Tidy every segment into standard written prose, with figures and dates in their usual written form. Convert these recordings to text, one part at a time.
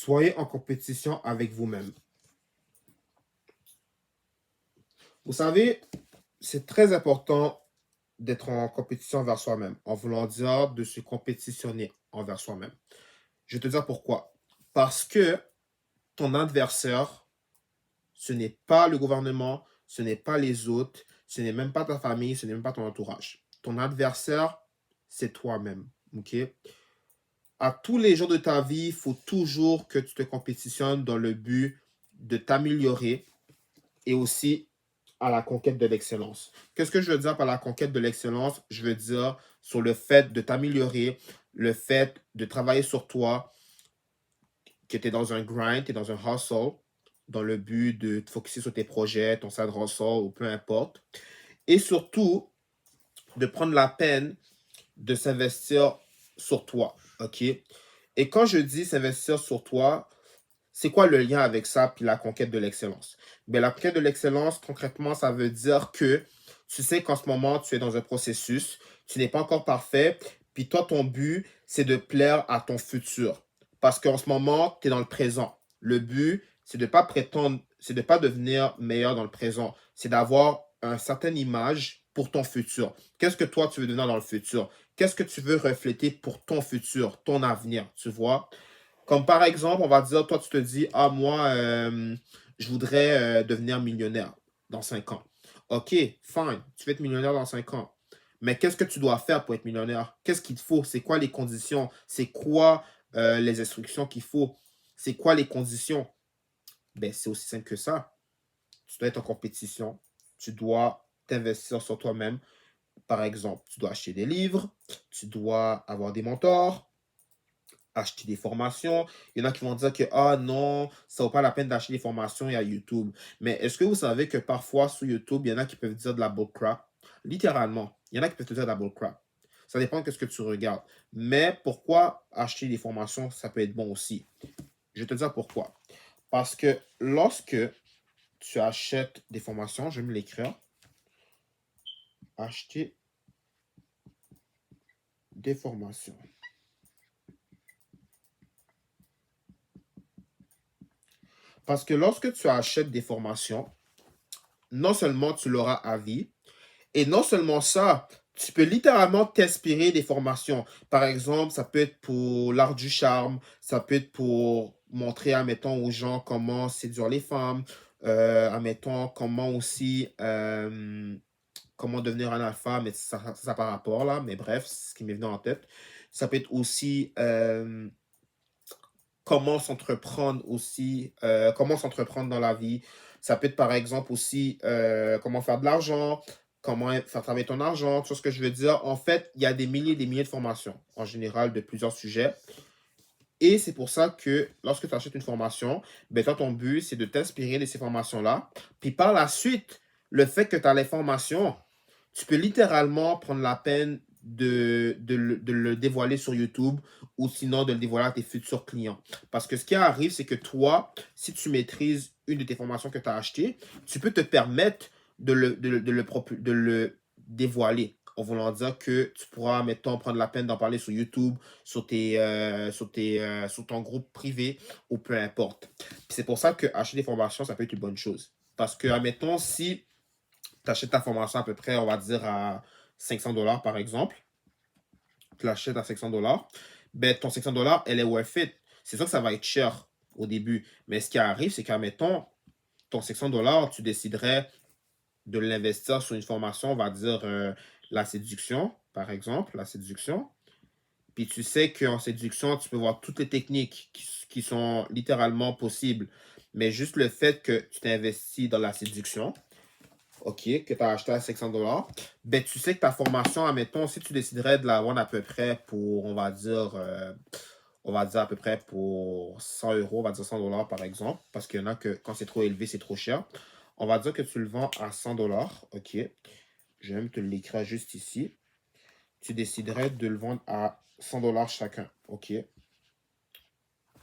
Soyez en compétition avec vous-même. Vous savez, c'est très important d'être en compétition envers soi-même, en voulant dire de se compétitionner envers soi-même. Je vais te dire pourquoi. Parce que ton adversaire, ce n'est pas le gouvernement, ce n'est pas les autres, ce n'est même pas ta famille, ce n'est même pas ton entourage. Ton adversaire, c'est toi-même. OK? À tous les jours de ta vie, il faut toujours que tu te compétitionnes dans le but de t'améliorer et aussi à la conquête de l'excellence. Qu'est-ce que je veux dire par la conquête de l'excellence? Je veux dire sur le fait de t'améliorer, le fait de travailler sur toi, que tu es dans un grind, tu es dans un hustle, dans le but de te focuser sur tes projets, ton side hustle ou peu importe. Et surtout, de prendre la peine de s'investir sur toi. OK? Et quand je dis s'investir sur toi, c'est quoi le lien avec ça puis la conquête de l'excellence? Bien, la conquête de l'excellence, concrètement, ça veut dire que tu sais qu'en ce moment, tu es dans un processus, tu n'es pas encore parfait, puis toi, ton but, c'est de plaire à ton futur. Parce qu'en ce moment, tu es dans le présent. Le but, c'est de ne pas prétendre, c'est de ne pas devenir meilleur dans le présent. C'est d'avoir une certaine image pour ton futur. Qu'est-ce que toi, tu veux devenir dans le futur? Qu'est-ce que tu veux refléter pour ton futur, ton avenir, tu vois? Comme par exemple, on va dire, toi, tu te dis, ah, moi, je voudrais devenir millionnaire dans 5 ans. OK, fine, tu veux être millionnaire dans 5 ans. Mais qu'est-ce que tu dois faire pour être millionnaire? Qu'est-ce qu'il te faut? C'est quoi les conditions? C'est quoi les instructions qu'il faut? C'est quoi les conditions? Ben, c'est aussi simple que ça. Tu dois être en compétition. Tu dois t'investir sur toi-même. Par exemple, tu dois acheter des livres, tu dois avoir des mentors, acheter des formations. Il y en a qui vont dire que, ah non, ça vaut pas la peine d'acheter des formations, il y a YouTube. Mais est-ce que vous savez que parfois sur YouTube, il y en a qui peuvent dire de la bullcrap? Littéralement, il y en a qui peuvent te dire de la bullcrap. Ça dépend de ce que tu regardes. Mais pourquoi acheter des formations, ça peut être bon aussi? Je vais te dire pourquoi. Parce que lorsque tu achètes des formations, je vais me l'écrire, acheter des formations. Parce que lorsque tu achètes des formations, non seulement tu l'auras à vie, et non seulement ça, tu peux littéralement t'inspirer des formations. Par exemple, ça peut être pour l'art du charme, ça peut être pour montrer, admettons, aux gens comment séduire les femmes, admettons, comment aussi, comment devenir un alpha, mais ça par rapport là, mais bref, c'est ce qui m'est venu en tête. Ça peut être aussi comment s'entreprendre aussi, comment s'entreprendre dans la vie. Ça peut être par exemple aussi comment faire de l'argent, comment faire travailler ton argent, tu vois ce que je veux dire. En fait, il y a des milliers et des milliers de formations en général de plusieurs sujets. Et c'est pour ça que lorsque tu achètes une formation, ben toi, ton but, c'est de t'inspirer de ces formations-là. Puis par la suite, le fait que tu as les formations, tu peux littéralement prendre la peine de le dévoiler sur YouTube ou sinon de le dévoiler à tes futurs clients. Parce que ce qui arrive, c'est que toi, si tu maîtrises une de tes formations que tu as achetées, tu peux te permettre de le dévoiler. En voulant dire que tu pourras, mettons, prendre la peine d'en parler sur YouTube, sur ton groupe privé ou peu importe. C'est pour ça que acheter des formations, ça peut être une bonne chose. Parce que, admettons, si tu achètes ta formation à peu près, on va dire, à 500 $ par exemple, tu l'achètes à 500 $, ben ton 500 $, elle est worth it. C'est sûr que ça va être cher au début. Mais ce qui arrive, c'est qu'admettons, ton 500 $, tu déciderais de l'investir sur une formation, on va dire la séduction, par exemple, la séduction. Puis tu sais qu'en séduction, tu peux voir toutes les techniques qui sont littéralement possibles. Mais juste le fait que tu t'investis dans la séduction, OK, que tu as acheté à 500 $, ben tu sais que ta formation, admettons, si tu déciderais de la vendre à peu près pour, on va dire à peu près pour 100 euros, on va dire 100 $ par exemple, parce qu'il y en a que quand c'est trop élevé, c'est trop cher. On va dire que tu le vends à 100 $, OK. Je vais même te l'écrire juste ici. Tu déciderais de le vendre à 100 $ chacun, OK.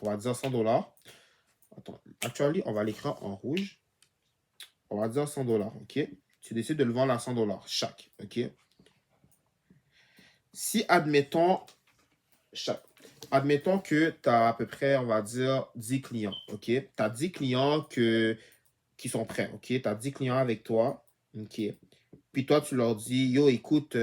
On va dire 100 $. Attends, actually, on va l'écrire en rouge. On va dire 100 $, OK. Tu décides de le vendre à 100 $ chaque, OK. Si, admettons, chaque, admettons que tu as à peu près, on va dire, 10 clients, OK? Tu as 10 clients qui sont prêts, OK? Tu as 10 clients avec toi, OK? Puis toi, tu leur dis, yo, écoute,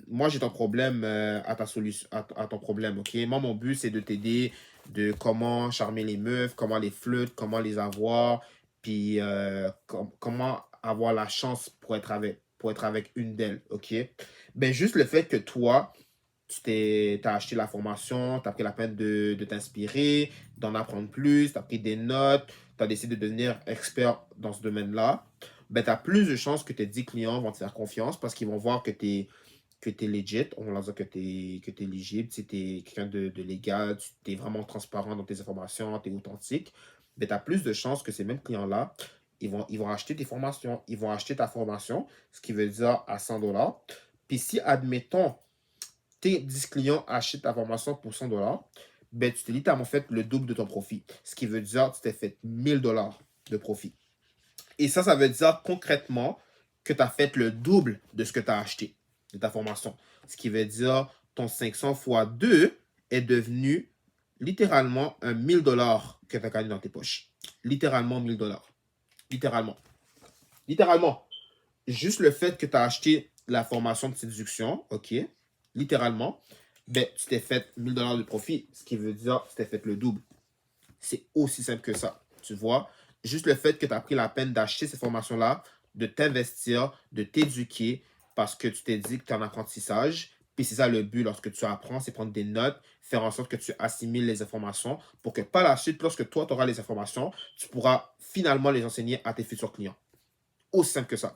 moi, j'ai ton problème à ta solution, à ton problème, OK? Moi, mon but, c'est de t'aider de comment charmer les meufs, comment les flirter, comment les avoir, puis comment avoir la chance pour être avec une d'elles, OK? Ben, juste le fait que toi, t'as acheté la formation, tu as pris la peine de t'inspirer, d'en apprendre plus, tu as pris des notes, tu as décidé de devenir expert dans ce domaine-là, ben, tu as plus de chances que tes 10 clients vont te faire confiance parce qu'ils vont voir que tu es legit, on va dire que tu es éligible, tu es quelqu'un de légal, tu es vraiment transparent dans tes informations, tu es authentique. Ben, tu as plus de chances que ces mêmes clients-là, ils vont acheter tes formations, ils vont acheter ta formation, ce qui veut dire à 100 $. Puis si, admettons, tes 10 clients achètent ta formation pour 100 $, ben, tu t'es littéralement fait le double de ton profit. Ce qui veut dire que tu t'es fait 1000 $ de profit. Et ça veut dire concrètement que tu as fait le double de ce que tu as acheté de ta formation. Ce qui veut dire ton 500 fois 2 est devenu littéralement un 1000 $ que tu as gagné dans tes poches. Littéralement 1000 $. Littéralement. Littéralement. Juste le fait que tu as acheté la formation de séduction, OK, littéralement, ben, tu t'es fait 1000 $ de profit, ce qui veut dire que tu t'es fait le double. C'est aussi simple que ça, tu vois. Juste le fait que tu as pris la peine d'acheter cette formation-là, de t'investir, de t'éduquer, parce que tu t'es dit que tu es en apprentissage. Puis c'est ça le but lorsque tu apprends, c'est prendre des notes, faire en sorte que tu assimiles les informations pour que par la suite, lorsque toi, tu auras les informations, tu pourras finalement les enseigner à tes futurs clients. Aussi simple que ça.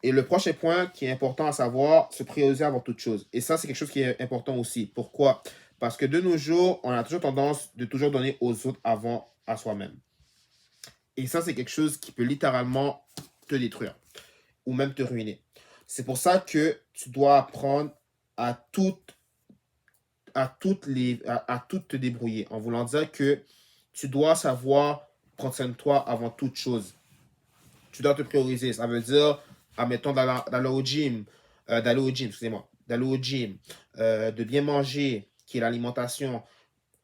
Et le prochain point qui est important à savoir, se prioriser avant toute chose. Et ça, c'est quelque chose qui est important aussi. Pourquoi? Parce que de nos jours, on a toujours tendance de toujours donner aux autres avant à soi-même. Et ça, c'est quelque chose qui peut littéralement te détruire ou même te ruiner. C'est pour ça que tu dois apprendre à toutes te débrouiller. En voulant dire que tu dois savoir prendre soin de toi avant toute chose. Tu dois te prioriser. Ça veut dire, admettons, d'aller au gym, excusez-moi, d'aller au gym, de bien manger, qui est l'alimentation.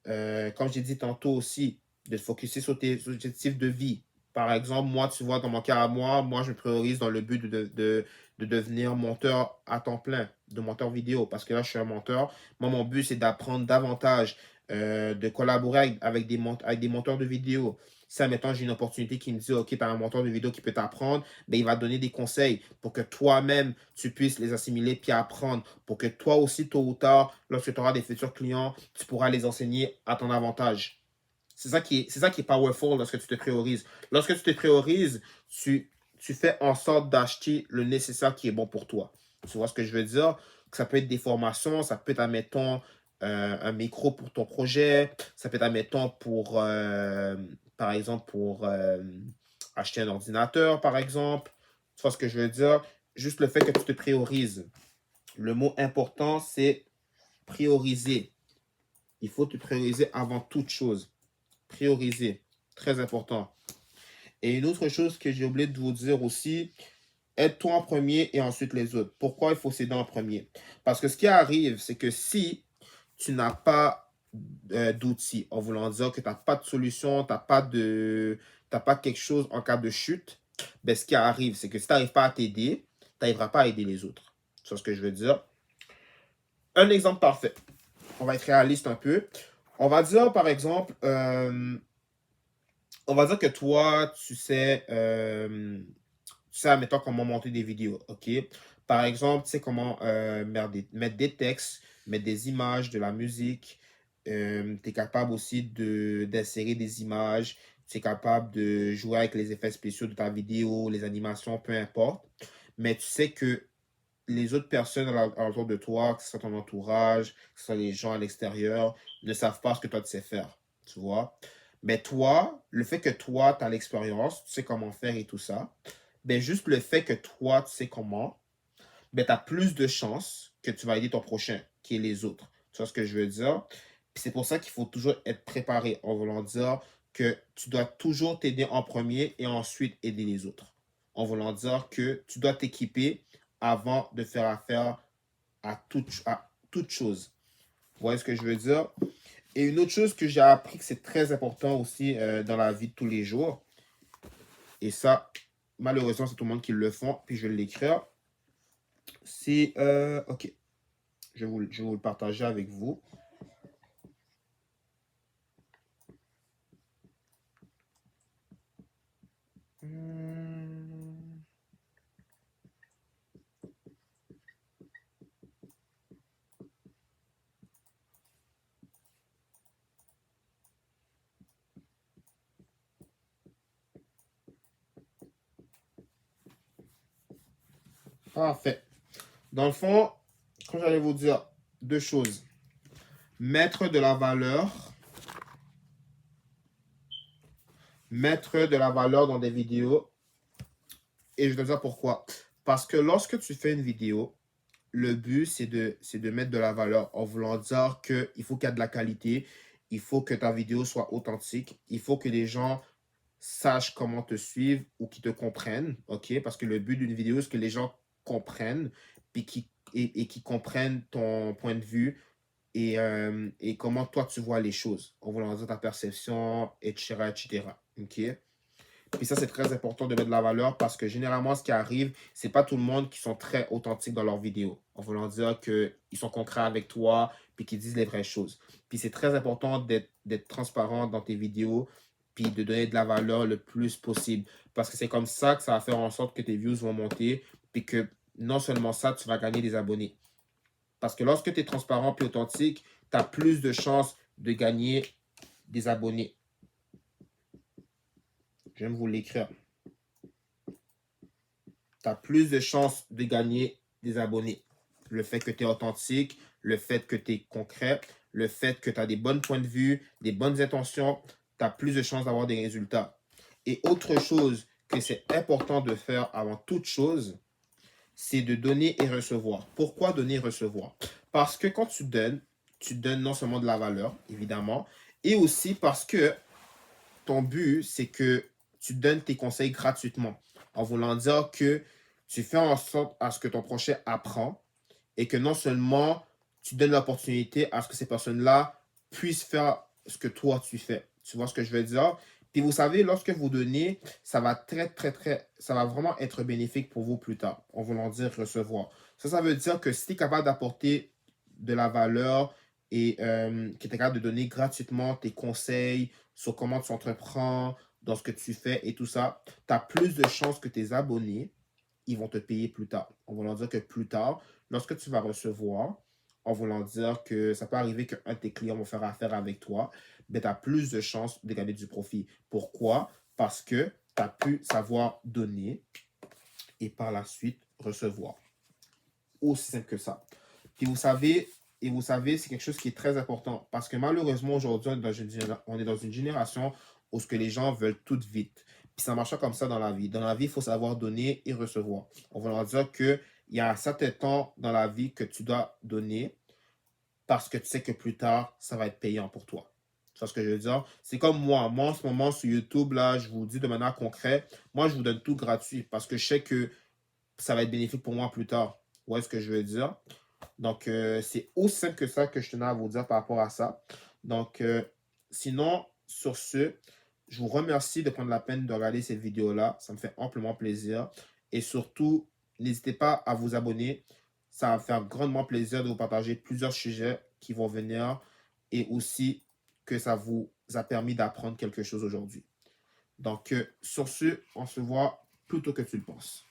Comme j'ai dit tantôt aussi, de te focuser sur tes objectifs de vie. Par exemple, moi, tu vois, dans mon cas à moi, je me priorise dans le but de devenir monteur à temps plein, de monteur vidéo, parce que là, je suis un monteur. Moi, mon but, c'est d'apprendre davantage, de collaborer avec des monteurs de vidéo. Si, admettons, j'ai une opportunité qui me dit, OK, tu as un monteur de vidéo qui peut t'apprendre, ben, il va te donner des conseils pour que toi-même, tu puisses les assimiler puis apprendre, pour que toi aussi, tôt ou tard, lorsque tu auras des futurs clients, tu pourras les enseigner à ton avantage. C'est ça qui est powerful lorsque tu te priorises. Lorsque tu te priorises, tu fais en sorte d'acheter le nécessaire qui est bon pour toi. Tu vois ce que je veux dire? Ça peut être des formations, ça peut être, admettons, un micro pour ton projet, ça peut être, admettons, par exemple, pour acheter un ordinateur, par exemple. Tu vois ce que je veux dire? Juste le fait que tu te priorises. Le mot important, c'est prioriser. Il faut te prioriser avant toute chose. Prioriser. Très important. Et une autre chose que j'ai oublié de vous dire aussi, aide-toi en premier et ensuite les autres. Pourquoi il faut s'aider en premier? Parce que ce qui arrive, c'est que si tu n'as pas d'outils, en voulant dire que tu n'as pas de solution, t'as pas quelque chose en cas de chute, ben, ce qui arrive, c'est que si tu n'arrives pas à t'aider, tu n'arriveras pas à aider les autres. Tu vois ce que je veux dire? Un exemple parfait. On va être réaliste un peu. On va dire, par exemple, on va dire que toi, tu sais, admettons, comment monter des vidéos, OK? Par exemple, tu sais comment mettre des textes, mettre des images, de la musique. Tu es capable aussi d'insérer des images. Tu es capable de jouer avec les effets spéciaux de ta vidéo, les animations, peu importe. Mais tu sais que les autres personnes autour de toi, que ce soit ton entourage, que ce soit les gens à l'extérieur, ne savent pas ce que toi tu sais faire. Tu vois? Mais toi, le fait que toi, tu as l'expérience, tu sais comment faire et tout ça, ben juste le fait que toi, tu sais comment, ben tu as plus de chances que tu vas aider ton prochain, qui est les autres. Tu vois ce que je veux dire? Puis c'est pour ça qu'il faut toujours être préparé, en voulant dire que tu dois toujours t'aider en premier et ensuite aider les autres. En voulant dire que tu dois t'équiper avant de faire affaire à toute chose. Vous voyez ce que je veux dire? Et une autre chose que j'ai appris que c'est très important aussi dans la vie de tous les jours, et ça, malheureusement, c'est tout le monde qui le font, puis je vais l'écrire, c'est, ok, je vais vous le partager avec vous. Hmm. Parfait. Dans le fond, quand j'allais vous dire deux choses, mettre de la valeur, mettre de la valeur dans des vidéos, et je vais te dire pourquoi. Parce que lorsque tu fais une vidéo, le but, c'est de mettre de la valeur en voulant dire qu'il faut qu'il y ait de la qualité, il faut que ta vidéo soit authentique, il faut que les gens sachent comment te suivre ou qu'ils te comprennent, ok? Parce que le but d'une vidéo, c'est que les gens comprennent puis et qui comprennent ton point de vue et comment toi tu vois les choses, en voulant dire ta perception, etc., etc., ok? Puis ça, c'est très important de mettre de la valeur parce que généralement, ce qui arrive, c'est pas tout le monde qui sont très authentiques dans leurs vidéos. En voulant dire qu'ils sont concrets avec toi puis qu'ils disent les vraies choses. Puis c'est très important d'être transparent dans tes vidéos puis de donner de la valeur le plus possible. Parce que c'est comme ça que ça va faire en sorte que tes views vont monter puis que non seulement ça, tu vas gagner des abonnés. Parce que lorsque tu es transparent puis authentique, tu as plus de chances de gagner des abonnés. J'aime vous l'écrire. Tu as plus de chances de gagner des abonnés. Le fait que tu es authentique, le fait que tu es concret, le fait que tu as des bons points de vue, des bonnes intentions, tu as plus de chances d'avoir des résultats. Et autre chose que c'est important de faire avant toute chose, c'est de donner et recevoir. Pourquoi donner et recevoir? Parce que quand tu donnes non seulement de la valeur, évidemment, et aussi parce que ton but, c'est que tu donnes tes conseils gratuitement, en voulant dire que tu fais en sorte à ce que ton prochain apprend et que non seulement tu donnes l'opportunité à ce que ces personnes-là puissent faire ce que toi tu fais. Tu vois ce que je veux dire? Puis vous savez, lorsque vous donnez, ça va ça va vraiment être bénéfique pour vous plus tard, en voulant dire recevoir. Ça veut dire que si tu es capable d'apporter de la valeur et que tu es capable de donner gratuitement tes conseils sur comment tu entreprends, dans ce que tu fais et tout ça, tu as plus de chances que tes abonnés, ils vont te payer plus tard. En voulant dire que plus tard, lorsque tu vas recevoir, en voulant dire que ça peut arriver qu'un de tes clients va faire affaire avec toi, ben, tu as plus de chances de gagner du profit. Pourquoi? Parce que tu as pu savoir donner et par la suite recevoir. Aussi simple que ça. Puis vous savez, c'est quelque chose qui est très important parce que malheureusement, aujourd'hui, on est dans une génération où ce que les gens veulent tout vite. Puis ça marche pas comme ça dans la vie. Dans la vie, il faut savoir donner et recevoir. On va leur dire qu'il y a un certain temps dans la vie que tu dois donner parce que tu sais que plus tard, ça va être payant pour toi. Tu vois ce que je veux dire? C'est comme moi. Moi, en ce moment, sur YouTube, là, je vous dis de manière concrète, moi, je vous donne tout gratuit parce que je sais que ça va être bénéfique pour moi plus tard. Vous voyez ce que je veux dire? Donc, c'est aussi simple que ça que je tenais à vous dire par rapport à ça. Donc, sinon, sur ce, je vous remercie de prendre la peine de regarder cette vidéo-là. Ça me fait amplement plaisir. Et surtout, n'hésitez pas à vous abonner. Ça va me faire grandement plaisir de vous partager plusieurs sujets qui vont venir et aussi que ça vous a permis d'apprendre quelque chose aujourd'hui. Donc, sur ce, on se voit plus tôt que tu le penses.